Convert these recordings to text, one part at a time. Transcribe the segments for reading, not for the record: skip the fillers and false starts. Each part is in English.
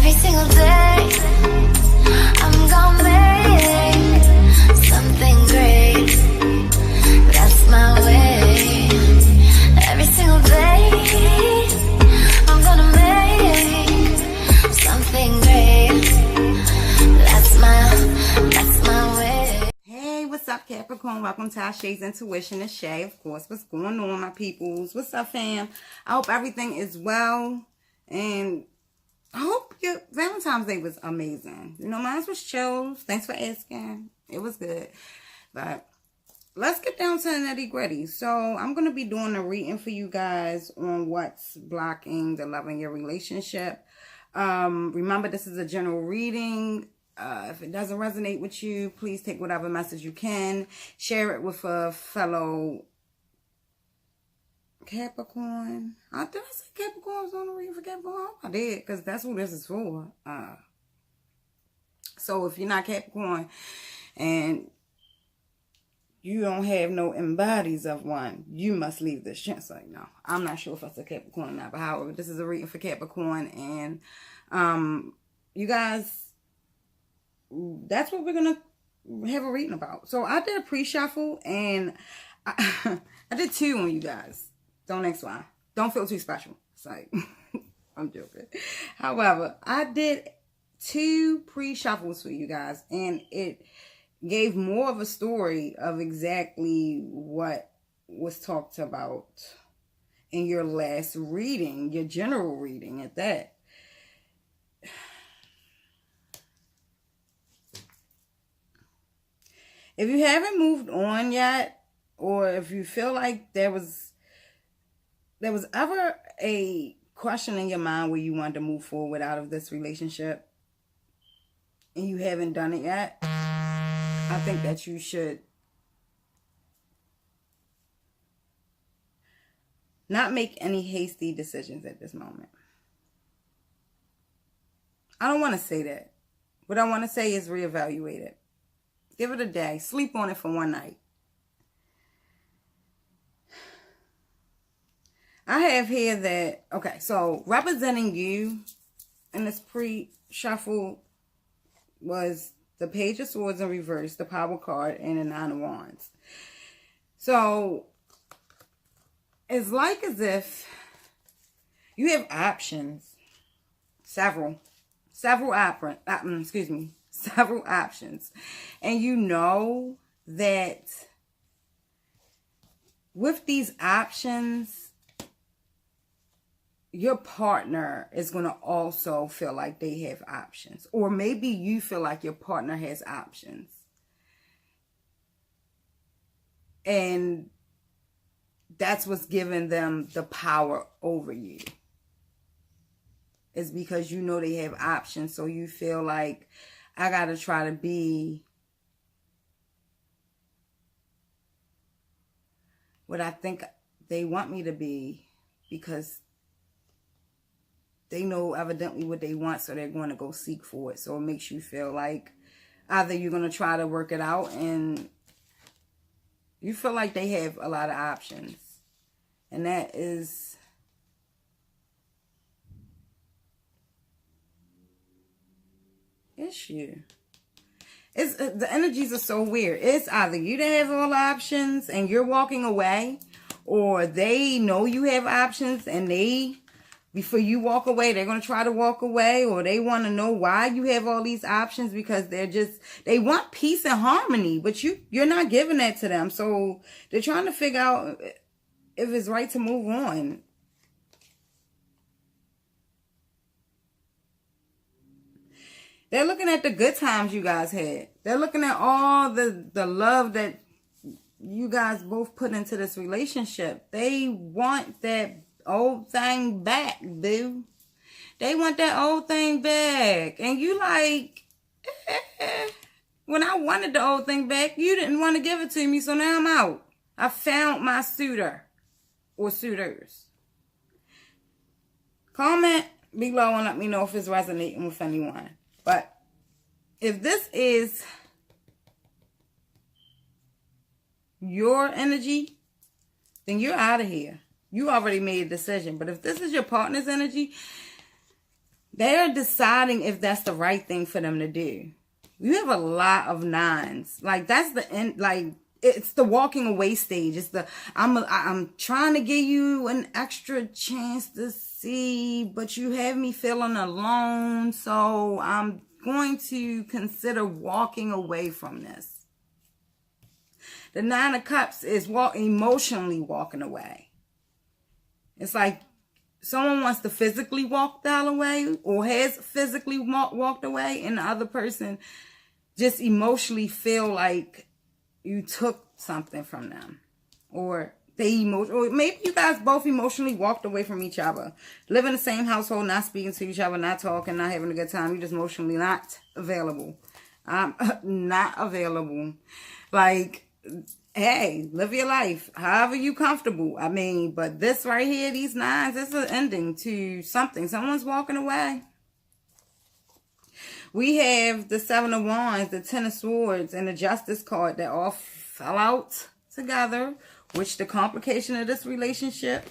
Every single day I'm gonna make something great. That's my way. Every single day I'm gonna make something great. That's my way. Hey, what's up, Capricorn? Welcome to our Shay's Intuition. It's Shay, of course. What's going on, my peoples? What's up, fam? I hope everything is well, and I hope your Valentine's Day was amazing. You know, mine was chills. Thanks for asking. It was good. But let's get down to the nitty gritty. So I'm going to be doing a reading for you guys on what's blocking the love in your relationship. Remember, this is a general reading. If it doesn't resonate with you, please take whatever message you can. Share it with a fellow Capricorn. Did I say Capricorn was on the reading for Capricorn? I did, because that's who this is for. So if you're not Capricorn and you don't have no embodies of one, you must leave this chance. Like, no, I'm not sure if that's a Capricorn or not, but however, this is a reading for Capricorn, and you guys, that's what we're gonna have a reading about. So I did a pre-shuffle, and I did two on you guys. Don't ask why. Don't feel too special. It's like, I'm joking. However, I did two pre-shuffles for you guys, and it gave more of a story of exactly what was talked about in your last reading, your general reading at that. If you haven't moved on yet, or if you feel like there was ever a question in your mind where you wanted to move forward out of this relationship and you haven't done it yet, I think that you should not make any hasty decisions at this moment. I don't want to say that. What I want to say is reevaluate it. Give it a day. Sleep on it for one night. I have here that, okay, so representing you in this pre-shuffle was the Page of Swords in reverse, the Power card, and the Nine of Wands. So it's like as if you have options, several options, and you know that with these options, your partner is going to also feel like they have options. Or maybe you feel like your partner has options. And that's what's giving them the power over you. It's because you know they have options. So you feel like, I got to try to be what I think they want me to be, because they know evidently what they want, so they're going to go seek for it. So it makes you feel like either you're going to try to work it out, and you feel like they have a lot of options. And that is issue. The energies are so weird. It's either you that have all the options and you're walking away, or they know you have options and before you walk away, they're going to try to walk away, or they want to know why you have all these options, because they want peace and harmony, but you're not giving that to them. So they're trying to figure out if it's right to move on. They're looking at the good times you guys had. They're looking at all the love that you guys both put into this relationship. They want that old thing back, boo. They want that old thing back. And you like, when I wanted the old thing back, you didn't want to give it to me, so now I'm out. I found my suitor or suitors. Comment below and let me know if it's resonating with anyone. But if this is your energy, then you're out of here. You already made a decision. But if this is your partner's energy, They're deciding if that's the right thing for them to do. You have a lot of 9s. Like, that's the end. Like, it's the walking away stage. It's the, I'm trying to give you an extra chance to see, but you have me feeling alone. So I'm going to consider walking away from this. The 9 of Cups is emotionally walking away. It's like someone wants to physically walk the hell away, or has physically walked away, and the other person just emotionally feel like you took something from them, or or maybe you guys both emotionally walked away from each other. Live in the same household, not speaking to each other, not talking, not having a good time. You're just emotionally not available. Not available. Like, hey, live your life however you comfortable. I mean, but this right here, these 9s, this is an ending to something. Someone's walking away. We have the 7 of Wands, the 10 of Swords, and the Justice card that all fell out together, which the complication of this relationship,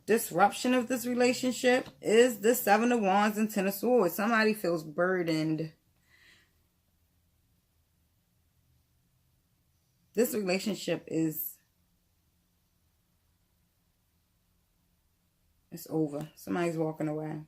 disruption of this relationship is the 7 of Wands and 10 of Swords. Somebody feels burdened. This relationship it's over. Somebody's walking away.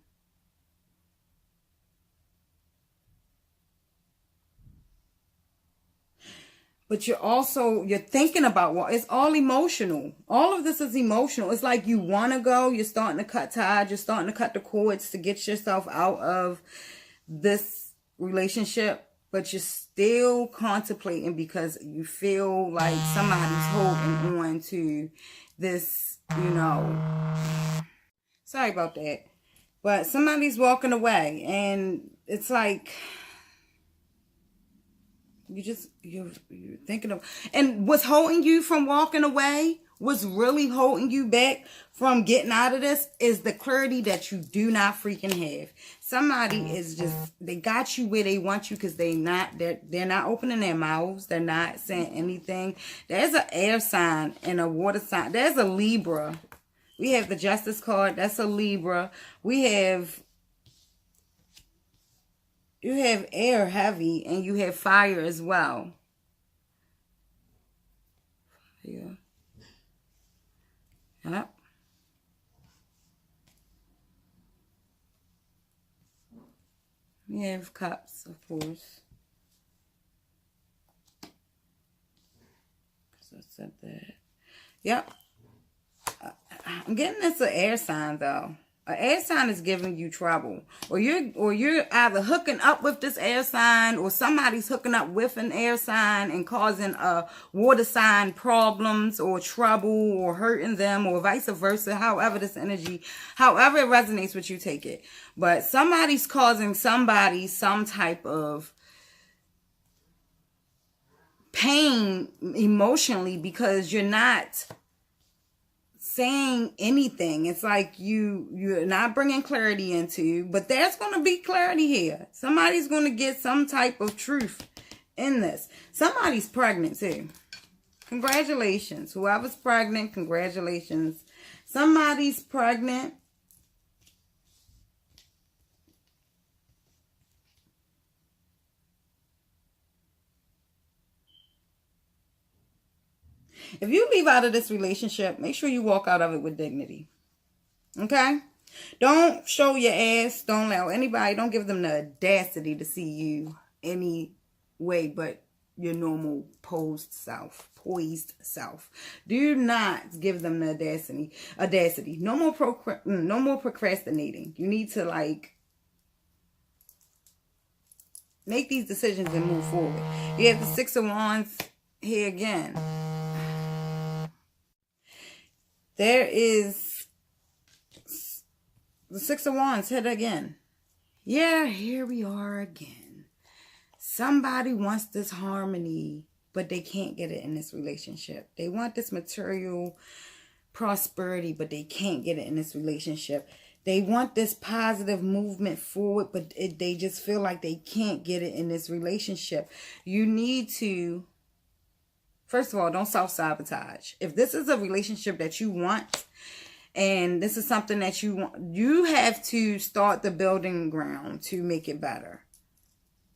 But you're thinking about what, it's all emotional. All of this is emotional. It's like you want to go, you're starting to cut ties, you're starting to cut the cords to get yourself out of this relationship, but you're still contemplating because you feel like somebody's holding on to this, Sorry about that. But somebody's walking away, and it's like, you're thinking of, and what's holding you from walking away, what's really holding you back from getting out of this is the clarity that you do not freaking have. Somebody is just, they got you where they want you because they're not opening their mouths. They're not saying anything. There's an air sign and a water sign. There's a Libra. We have the Justice card. That's a Libra. You have air heavy, and you have fire as well. Yeah. Yep. We have Cups, of course. So I said that. Yep. I'm getting this an air sign, though. An air sign is giving you trouble, or you're either hooking up with this air sign, or somebody's hooking up with an air sign and causing a water sign problems or trouble or hurting them, or vice versa. However it resonates with you, take it. But somebody's causing somebody some type of pain emotionally because you're not saying anything. It's like you're not bringing clarity into, but there's going to be clarity here. Somebody's going to get some type of truth in this. Somebody's pregnant too. Congratulations. Whoever's pregnant, congratulations. Somebody's pregnant. If you leave out of this relationship, make sure you walk out of it with dignity. Okay? Don't show your ass. Don't allow anybody. Don't give them the audacity to see you any way but your normal poised self. Do not give them the audacity. No more procrastinating. You need to make these decisions and move forward. You have the 6 of Wands here again. There is the 6 of Wands hit again. Yeah, here we are again. Somebody wants this harmony, but they can't get it in this relationship. They want this material prosperity, but they can't get it in this relationship. They want this positive movement forward, but they just feel like they can't get it in this relationship. You need to, first of all, don't self-sabotage. If this is a relationship that you want And this is something that you want. You have to start the building ground to make it better.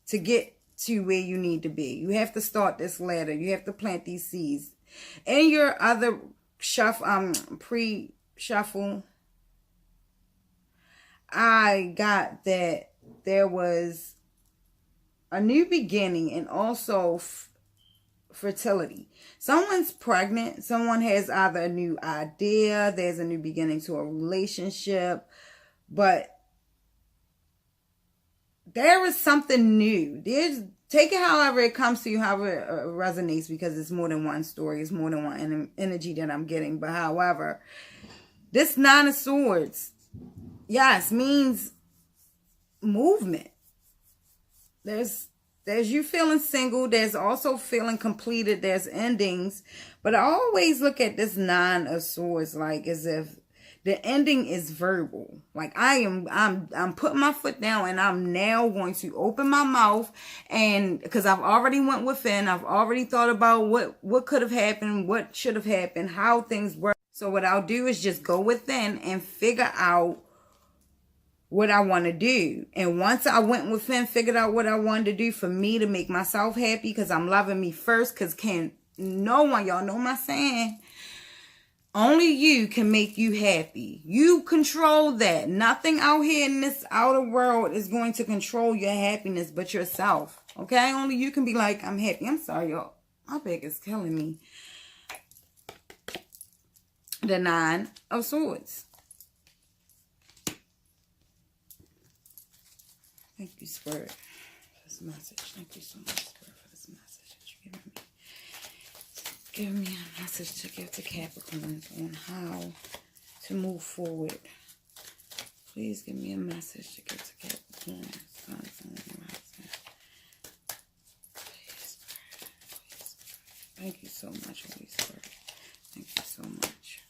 To get to where you need to be. You have to start this ladder. You have to plant these seeds. In your other pre-shuffle, I got that there was a new beginning and also fertility. Someone's pregnant. Someone has either a new idea. There's a new beginning to a relationship. But there is something new. Take it however it comes to you, however it resonates, because it's more than one story. It's more than one energy that I'm getting. But however, this Nine of Swords, yes, means movement. There's you feeling single. There's also feeling completed. There's endings. But I always look at this Nine of Swords like as if the ending is verbal. Like I'm putting my foot down and I'm now going to open my mouth, and because I've already went within, I've already thought about what could have happened, what should have happened, how things work. So what I'll do is just go within and figure out what I want to do. And once I went within, figured out what I wanted to do for me to make myself happy, because I'm loving me first, because no one, y'all know my saying, only you can make you happy. You control that. Nothing out here in this outer world is going to control your happiness but yourself. Okay? Only you can be like, I'm happy. I'm sorry, y'all. My back is killing me. The Nine of Swords. Thank you, Spirit, for this message. Thank you so much, Spirit, for this message that you're giving me. Give me a message to give to Capricorns on how to move forward. Please give me a message to give to Capricorns. Please, Spirit. Please, Spirit. Thank you so much, Holy Spirit. Thank you so much.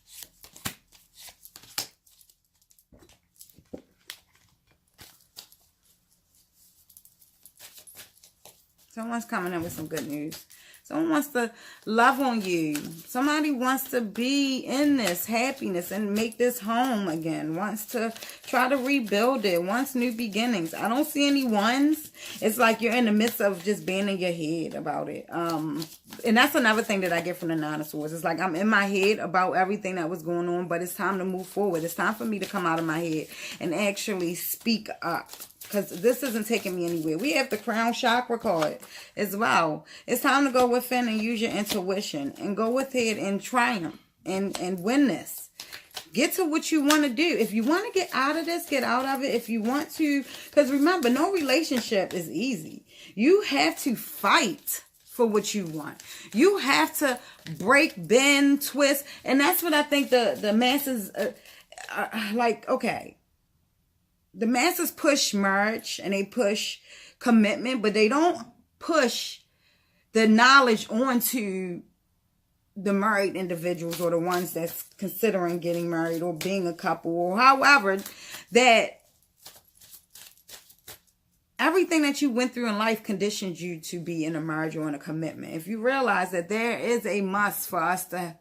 Someone's coming in with some good news. Someone wants to love on you. Somebody wants to be in this happiness and make this home again. Wants to try to rebuild it. Wants new beginnings. I don't see any ones. It's like you're in the midst of just being in your head about it. And that's another thing that I get from the Nine of Swords. It's like I'm in my head about everything that was going on, but it's time to move forward. It's time for me to come out of my head and actually speak up. Because this isn't taking me anywhere. We have the Crown Chakra card as well. It's time to go within and use your intuition. And go with it and triumph. And win this. Get to what you want to do. If you want to get out of this, get out of it. If you want to. Because remember, no relationship is easy. You have to fight for what you want. You have to break, bend, twist. And that's what I think the masses are like, okay. The masses push marriage and they push commitment, but they don't push the knowledge onto the married individuals or the ones that's considering getting married or being a couple or however, that everything that you went through in life conditions you to be in a marriage or in a commitment. If you realize that there is a must for us to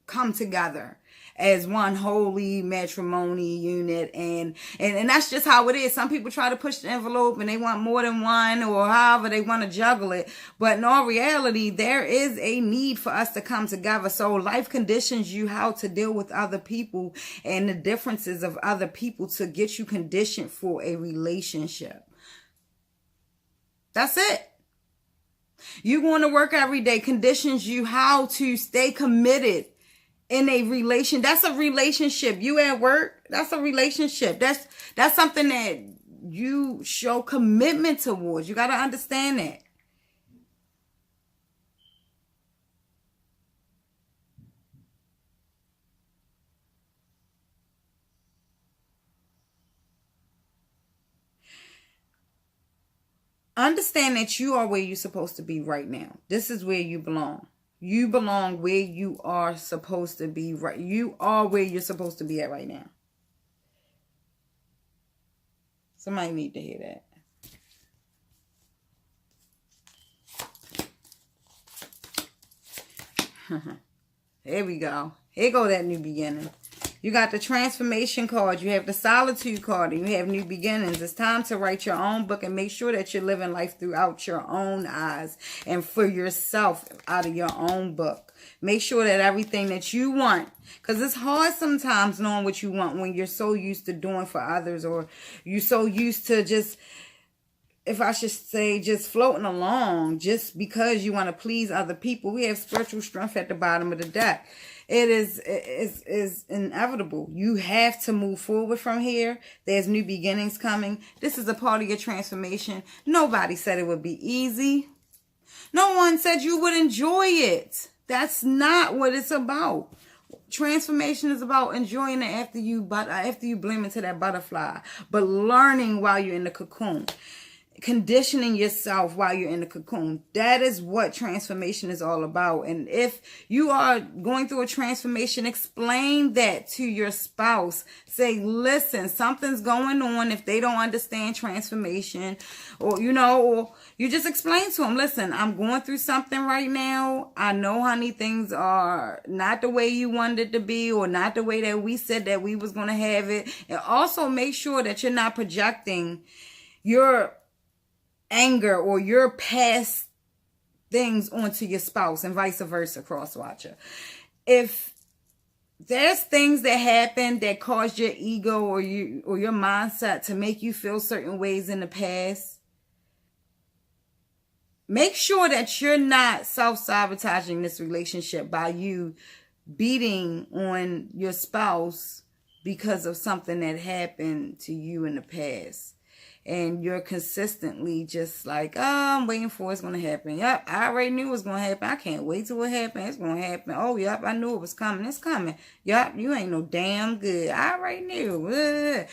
come together as one holy matrimony unit, and that's just how it is. Some people try to push the envelope and they want more than one, or however they want to juggle it. But in all reality, there is a need for us to come together. So life conditions you how to deal with other people and the differences of other people to get you conditioned for a relationship. That's it. You going to work every day conditions you how to stay committed in a relation. That's a relationship. You at work, that's a relationship. That's something that you show commitment towards. You got to understand that. Understand that you are where you're supposed to be right now. This is where you belong. You belong where you are supposed to be right. You are where you're supposed to be at right now. Somebody need to hear that. Here we go. Here go that new beginning. You got the transformation card. You have the solitude card. And you have new beginnings. It's time to write your own book and make sure that you're living life throughout your own eyes and for yourself out of your own book. Make sure that everything that you want, because it's hard sometimes knowing what you want when you're so used to doing for others, or you're so used to just, if I should say, just floating along just because you want to please other people. We have spiritual strength at the bottom of the deck. It is inevitable. You have to move forward from here. There's new beginnings coming. This is a part of your transformation. Nobody said it would be easy. No one said you would enjoy it. That's not what it's about. Transformation is about enjoying it after you bloom into that butterfly, but learning while you're in the cocoon. Conditioning yourself while you're in the cocoon. That is what transformation is all about. And if you are going through a transformation, explain that to your spouse. Say, listen, something's going on. If they don't understand transformation, or or you just explain to them, listen, I'm going through something right now. I know, honey, things are not the way you wanted it to be, or not the way that we said that we was going to have it. And also make sure that you're not projecting your anger or your past things onto your spouse, and vice versa, cross watcher. If there's things that happen that caused your ego or your mindset to make you feel certain ways in the past, make sure that you're not self-sabotaging this relationship by you beating on your spouse because of something that happened to you in the past. And you're consistently just like, oh, I'm waiting for it's going to happen. Yep, I already knew it was going to happen. I can't wait till it happens. It's going to happen. Oh, yep, I knew it was coming. It's coming. Yep, you ain't no damn good. I already knew. Ugh.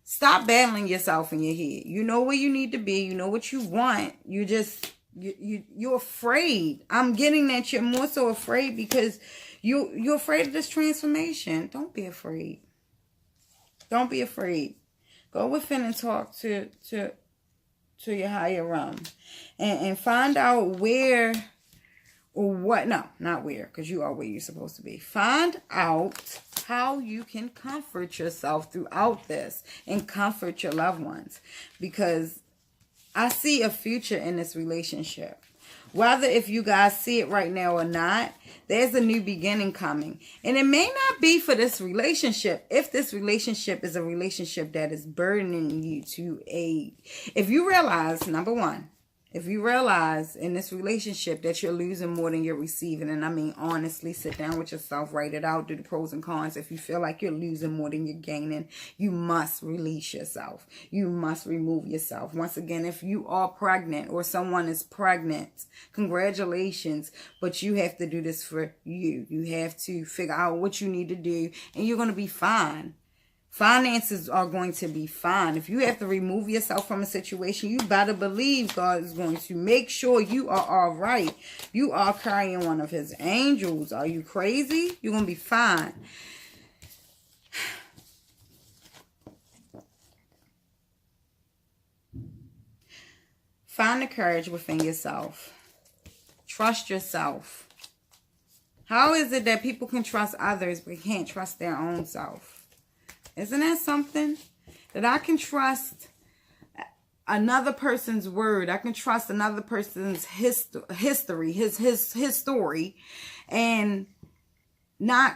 Stop battling yourself in your head. You know where you need to be. You know what you want. You just, you're afraid. I'm getting that you're more so afraid because you're afraid of this transformation. Don't be afraid. Don't be afraid. Go within and talk to your higher realm, and find out where or what. No, not where, because you are where you're supposed to be. Find out how you can comfort yourself throughout this and comfort your loved ones, because I see a future in this relationship. Whether if you guys see it right now or not, there's a new beginning coming. And it may not be for this relationship. If this relationship is a relationship that is burdening you to if you realize, number one, if you realize in this relationship that you're losing more than you're receiving, and I mean, honestly, sit down with yourself, write it out, do the pros and cons. If you feel like you're losing more than you're gaining, you must release yourself. You must remove yourself. Once again, if you are pregnant or someone is pregnant, congratulations, but you have to do this for you. You have to figure out what you need to do, and you're going to be fine. Finances are going to be fine. If you have to remove yourself from a situation, you better believe God is going to make sure you are all right. You are carrying one of his angels. Are you crazy? You're going to be fine. Find the courage within yourself. Trust yourself. How is it that people can trust others but can't trust their own self? Isn't that something? That I can trust another person's word. I can trust another person's history, his story, and not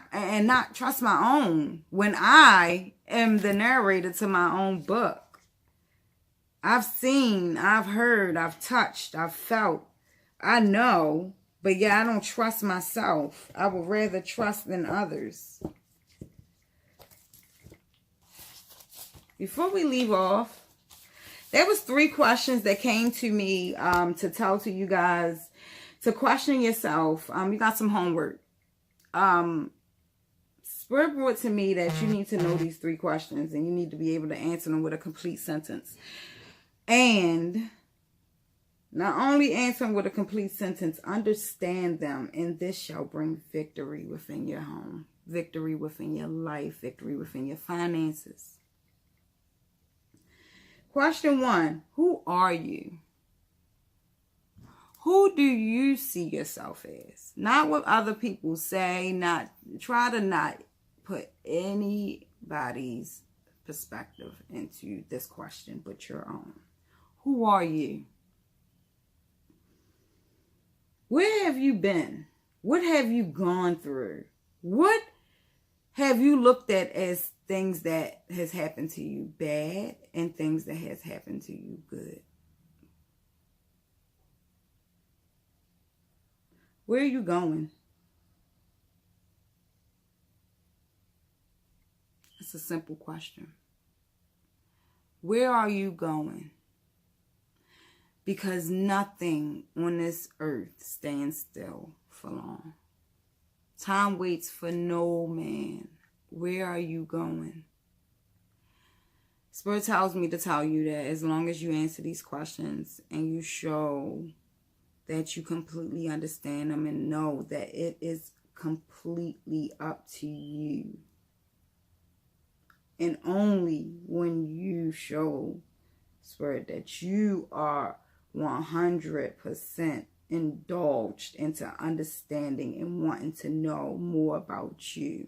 trust my own when I am the narrator to my own book. I've seen, I've heard, I've touched, I've felt, I know, but yeah, I don't trust myself. I would rather trust than others. Before we leave off, there was 3 questions that came to me to tell to you guys to question yourself. You got some homework. Spirit brought to me that you need to know these 3 questions and you need to be able to answer them with a complete sentence. And not only answer them with a complete sentence, understand them, and this shall bring victory within your home, victory within your life, victory within your finances. Question 1, who are you? Who do you see yourself as? Not what other people say, try to not put anybody's perspective into this question but your own. Who are you? Where have you been? What have you gone through? What have you looked at as things that has happened to you bad and things that has happened to you good? Where are you going? It's a simple question. Where are you going? Because nothing on this earth stands still for long. Time waits for no man. Where are you going? Spirit tells me to tell you that as long as you answer these questions and you show that you completely understand them and know that it is completely up to you. And only when you show, Spirit, that you are 100% indulged into understanding and wanting to know more about you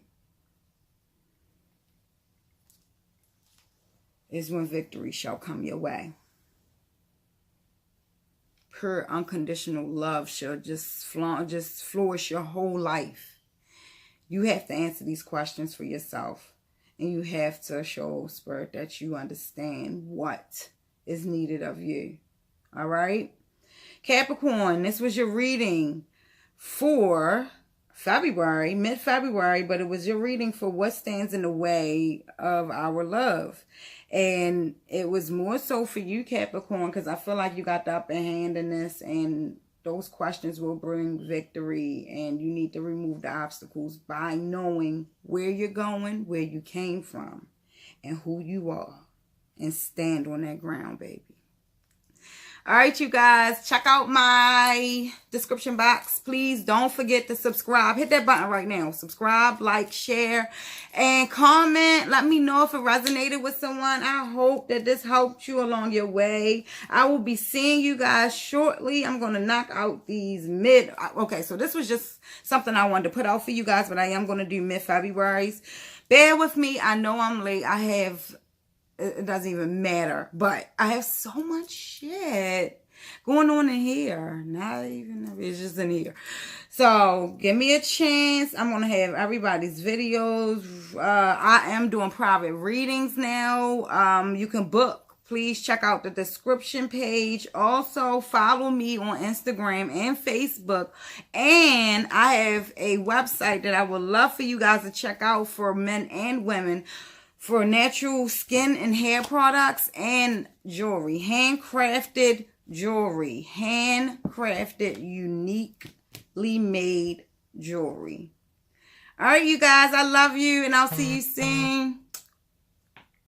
is when victory shall come your way. Pure unconditional love shall just flourish your whole life. You have to answer these questions for yourself. And you have to show, Spirit, that you understand what is needed of you. All right? Capricorn, this was your reading for February, mid-February, but it was your reading for what stands in the way of our love. And it was more so for you, Capricorn, because I feel like you got the upper hand in this, and those questions will bring victory, and you need to remove the obstacles by knowing where you're going, where you came from, and who you are, and stand on that ground, baby. All right, you guys, check out my description box. Please don't forget to subscribe. Hit that button right now. Subscribe, like, share, and comment. Let me know if it resonated with someone. I hope that this helped you along your way. I will be seeing you guys shortly. I'm going to knock out these okay, so this was just something I wanted to put out for you guys, but I am going to do mid-February's. Bear with me. I know I'm late. It doesn't even matter, but I have so much shit going on in here. Not even, it's just in here. So give me a chance. I'm going to have everybody's videos. I am doing private readings now. You can book. Please check out the description page. Also follow me on Instagram and Facebook. And I have a website that I would love for you guys to check out for men and women, for natural skin and hair products and jewelry. Handcrafted jewelry. Handcrafted, uniquely made jewelry. All right, you guys. I love you, and I'll see you soon.